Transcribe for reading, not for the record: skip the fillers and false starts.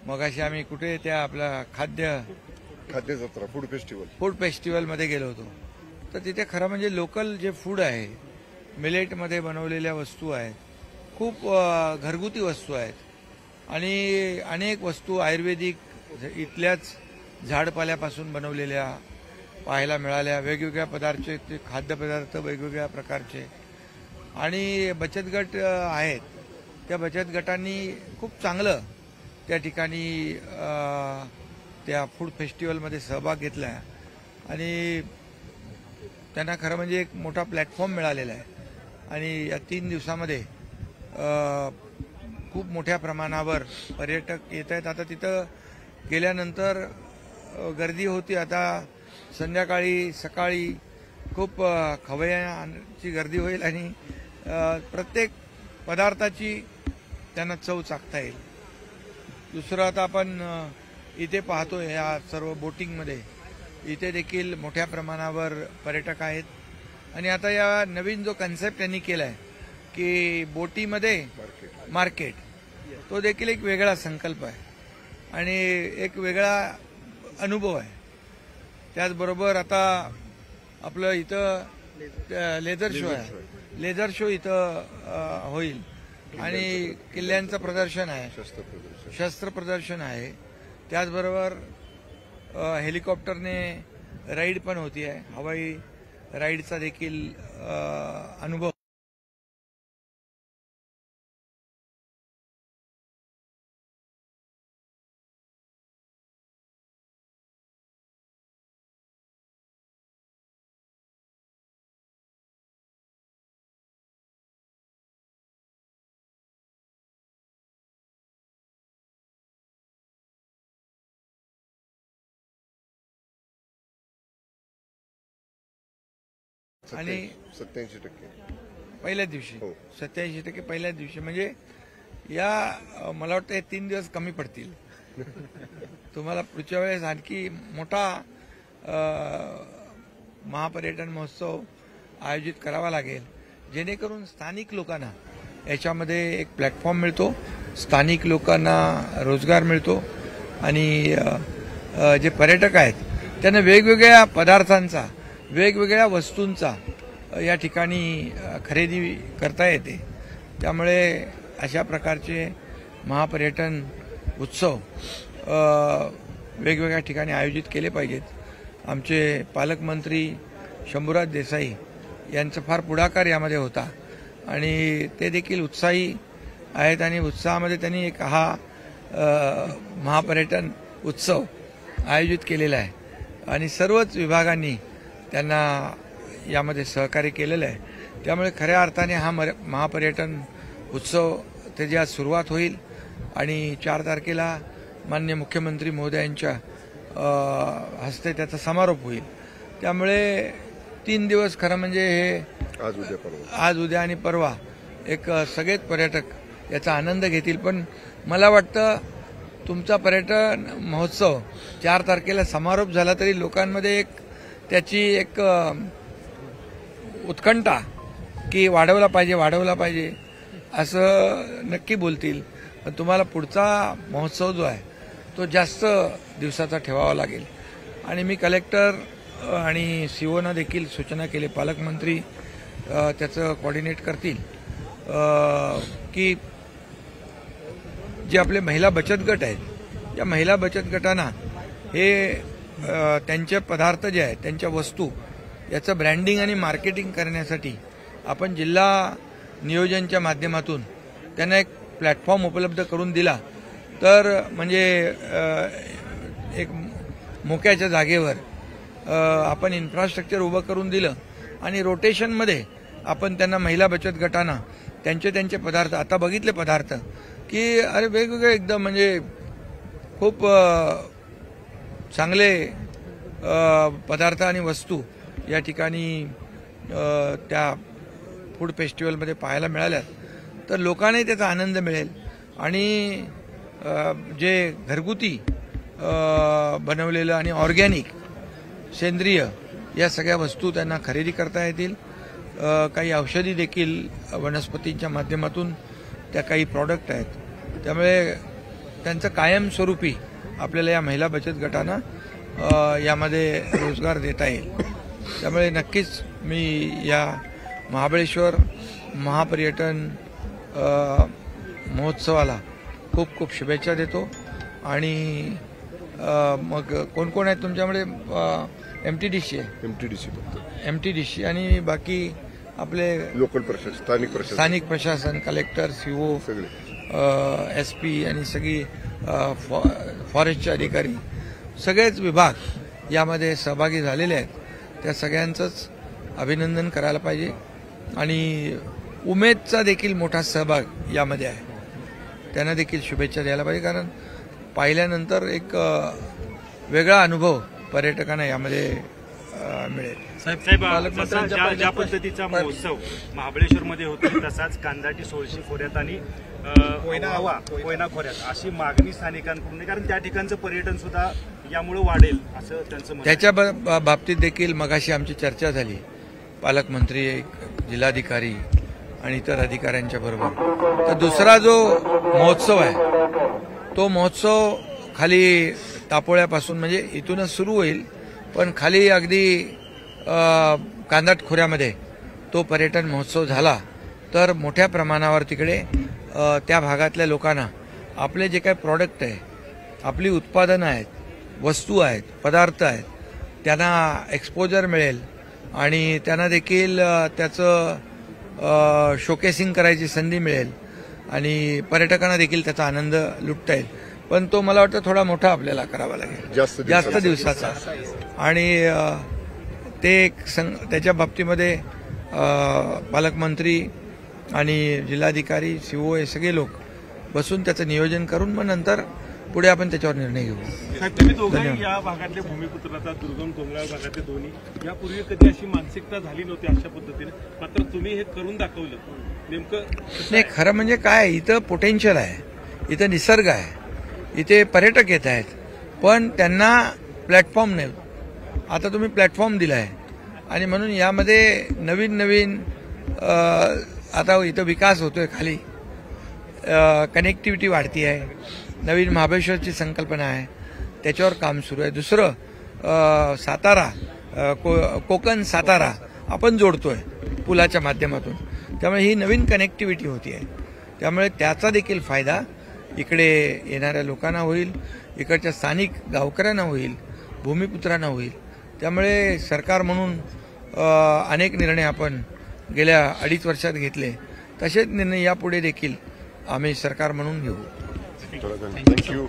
मगाशी आम्ही कुठे त्या आपला खाद्य जत्रा फूड फेस्टिवल मध्ये गेलो होतो. तर तिथे खरं म्हणजे लोकल जे फूड आहे, मिलेटमध्ये बनवलेल्या वस्तू आहेत, खूप घरगुती वस्तू आहेत आणि अनेक वस्तू आयुर्वेदिक इथल्याच झाडपाल्यापासून बनवलेल्या पाहायला मिळाल्या. वेगवेगळ्या पदार्थाचे खाद्यपदार्थ वेगवेगळ्या प्रकारचे आणि बचत गट आहेत. त्या बचत गटांनी खूप चांगलं त्या ठिकाणी त्या फूड फेस्टिवलमध्ये सहभाग घेतला आणि त्यांना खरं म्हणजे एक मोठा प्लॅटफॉर्म मिळालेला आहे. आणि या 3 दिवसामध्ये खूप मोठ्या प्रमाणावर पर्यटक येत आहेत. आता तिथं गेल्यानंतर गर्दी होती. आता संध्याकाळी सकाळी खूप खवय्यांची गर्दी होईल आणि प्रत्येक पदार्थाची त्यांना चव चाखता येईल. दुसरं आता आपण इथे पाहतो या सर्व बोटिंगमध्ये इथे देखील मोठ्या प्रमाणावर पर्यटक आहेत. आणि आता या नवीन जो कन्सेप्ट त्यांनी केला आहे की बोटीमध्ये मार्केट, तो देखील एक वेगळा संकल्प आहे आणि एक वेगळा अनुभव आहे. त्याचबरोबर आता आपलं इथं लेझर शो इथं होईल आणि किल्ल्यांचं प्रदर्शन आहे, शस्त्र प्रदर्शन आहे. त्याचबरोबर हेलिकॉप्टरने राईड पण होती आहे, हवाई राईडचा देखील अनुभव. आणि 87% पहिल्याच दिवशी 87% पहिल्याच दिवशी म्हणजे या मला वाटतं हे 3 दिवस कमी पडतील. तुम्हाला पुढच्या वेळेस आणखी मोठा महापर्यटन महोत्सव आयोजित करावा लागेल, जेणेकरून स्थानिक लोकांना याच्यामध्ये एक प्लॅटफॉर्म मिळतो, स्थानिक लोकांना रोजगार मिळतो आणि जे पर्यटक आहेत त्यांना वेगवेगळ्या पदार्थांचा, वेगवेगळ्या वस्तूंचा या ठिकाणी खरेदी करता येते. त्यामुळे अशा प्रकारचे महापर्यटन उत्सव वेगवेगळ्या ठिकाणी आयोजित केले पाहिजेत. आमचे पालकमंत्री शंभूराज देसाई यांचा फार पुढाकार यामध्ये होता आणि ते देखील उत्साही आहेत आणि उत्साहामध्ये त्यांनी एक हा महापर्यटन उत्सव आयोजित केलेला आहे आणि सर्वच विभागांनी त्यांना यामध्ये सहकार्य केलेलं आहे. त्यामुळे खऱ्या अर्थाने हा महापर्यटन उत्सव त्याची आज सुरुवात होईल आणि 4 तारखेला माननीय मुख्यमंत्री महोदयांच्या हस्ते त्याचा समारोप होईल. त्यामुळे 3 दिवस खरं म्हणजे हे आज उद्या आणि परवा एक सगळेच पर्यटक याचा आनंद घेतील. पण मला वाटतं तुमचा पर्यटन महोत्सव 4 तारखेला समारोप झाला तरी लोकांमध्ये एक त्याची एक उत्कंठा की वाढवला पाहिजे असं नक्की बोलतील. पण तुम्हाला पुढचा महोत्सव जो आहे तो जास्त दिवसाचा ठेवावा लागेल. आणि मी कलेक्टर आणि सीओना देखील सूचना केली, पालकमंत्री त्याचं कोऑर्डिनेट करतील की जे आपले महिला बचत गट आहेत, या महिला बचत गटांना हे त्यांचे पदार्थ जे आहेत, त्यांच्या वस्तू याचं ब्रँडिंग आणि मार्केटिंग करण्यासाठी आपण जिल्हा नियोजनच्या माध्यमातून त्यांना एक प्लॅटफॉर्म उपलब्ध करून दिला तर म्हणजे एक मोक्याच्या जागेवर आपण इन्फ्रास्ट्रक्चर उभं करून दिलं आणि रोटेशनमध्ये आपण त्यांना महिला बचत गटांना त्यांचे पदार्थ, आता बघितले पदार्थ की अरे वेगवेगळे एकदम म्हणजे खूप चांगले पदार्थ आणि वस्तू या ठिकाणी त्या फूड फेस्टिवलमध्ये पाहायला मिळाल्यात. तर लोकांनाही त्याचा आनंद मिळेल आणि जे घरगुती बनवलेलं आणि ऑर्गॅनिक सेंद्रिय या सगळ्या वस्तू त्यांना खरेदी करता येतील. काही औषधी देखील वनस्पतींच्या माध्यमातून त्या काही प्रॉडक्ट आहेत त्यामुळे त्यांचं कायमस्वरूपी आपल्याला या महिला बचत गटांना यामध्ये रोजगार देता येईल. त्यामुळे नक्कीच मी या महाबळेश्वर महापर्यटन महोत्सवाला खूप खूप शुभेच्छा देतो. आणि मग कोण कोण आहेत तुमच्याकडे? MTDC आहे, MTDC आणि बाकी आपले लोकल प्रशासन, स्थानिक प्रशासन, कलेक्टर, CO, SP आणि सगळी फॉरेस्टचे अधिकारी, सगळेच विभाग यामध्ये सहभागी झालेले आहेत. त्या सगळ्यांचंच अभिनंदन करायला पाहिजे. आणि उमेदचा देखील मोठा सहभाग यामध्ये आहे, त्यांना देखील शुभेच्छा द्यायला पाहिजे. कारण पाहिल्यानंतर एक वेगळा अनुभव पर्यटकांना यामध्ये मिळेल. साहेब, ज्या पद्धतीचा महोत्सव महाबळेश्वरमध्ये होतो तसाच कांदाटी, सोळशी खोऱ्यात आणि कोयना खोऱ्यात अशी मागणी स्थानिकांकडून आहे, कारण त्या ठिकाणचं पर्यटन सुद्धा यामुळे वाढेल असं त्यांचं म्हणणं. त्याच्या बाबतीत देखील मगाशी आमची चर्चा झाली पालकमंत्री, जिल्हाधिकारी आणि इतर अधिकाऱ्यांच्या बरोबर. तर दुसरा जो महोत्सव आहे तो महोत्सव खाली तापोळ्यापासून म्हणजे इथूनच सुरू होईल, पण खाली अगदी कांदाट खोऱ्यामध्ये तो पर्यटन महोत्सव झाला तर मोठ्या प्रमाणावर तिकडे त्या भागातल्या लोकांना आपले जे काही प्रॉडक्ट आहे, आपली उत्पादनं आहेत, वस्तू आहेत, पदार्थ आहेत, त्यांना एक्सपोजर मिळेल आणि त्यांना देखील त्याचं शोकेसिंग करायची संधी मिळेल आणि पर्यटकांना देखील त्याचा आनंद लुटता येईल. पण तो मला वाटतं थोडा मोठा आपल्याला करावा लागेल, जास्त दिवसाचा. आणि ते त्याच्या बाबतीमध्ये पालकमंत्री आणि जिल्हाधिकारी, CO हे सगळे लोक बसून त्याचं नियोजन करून मग नंतर पुढे आपण त्याच्यावर निर्णय घेऊ. साहेब, तुम्ही दोघंही या भागातले भूमिपुत्र, आता दुर्गम डोंगराळ भागातले दोन्ही, यापूर्वी कधी अशी मानसिकता झाली नव्हती अशा पद्धतीने, मात्र तुम्ही हे करून दाखवलं. नेमकं नाही, खरं म्हणजे काय, इथं पोटेन्शियल आहे, इथं निसर्ग आहे, इथे पर्यटक येत आहेत, पण त्यांना प्लॅटफॉर्म नाही. आता तुम्ही प्लॅटफॉर्म दिला आहे आणि म्हणून यामध्ये नवीन नवीन आता इथं विकास होतोय, खाली कनेक्टिव्हिटी वाढती आहे, नवीन महाबळेश्वरची संकल्पना आहे, त्याच्यावर काम सुरू आहे. दुसरं सातारा, कोकण सातारा आपण जोडतोय पुलाच्या माध्यमातून, त्यामुळे ही नवीन कनेक्टिव्हिटी होती आहे. त्यामुळे त्याचा देखील फायदा इकडे येणाऱ्या लोकांना होईल, इकडच्या स्थानिक गावकऱ्यांना होईल, भूमिपुत्रांना होईल. त्यामुळे सरकार म्हणून अनेक निर्णय आपण गेल्या 2.5 वर्षात घेतले, तसेच निर्णय यापुढे देखील आम्ही सरकार म्हणून घेऊ. थँक्यू.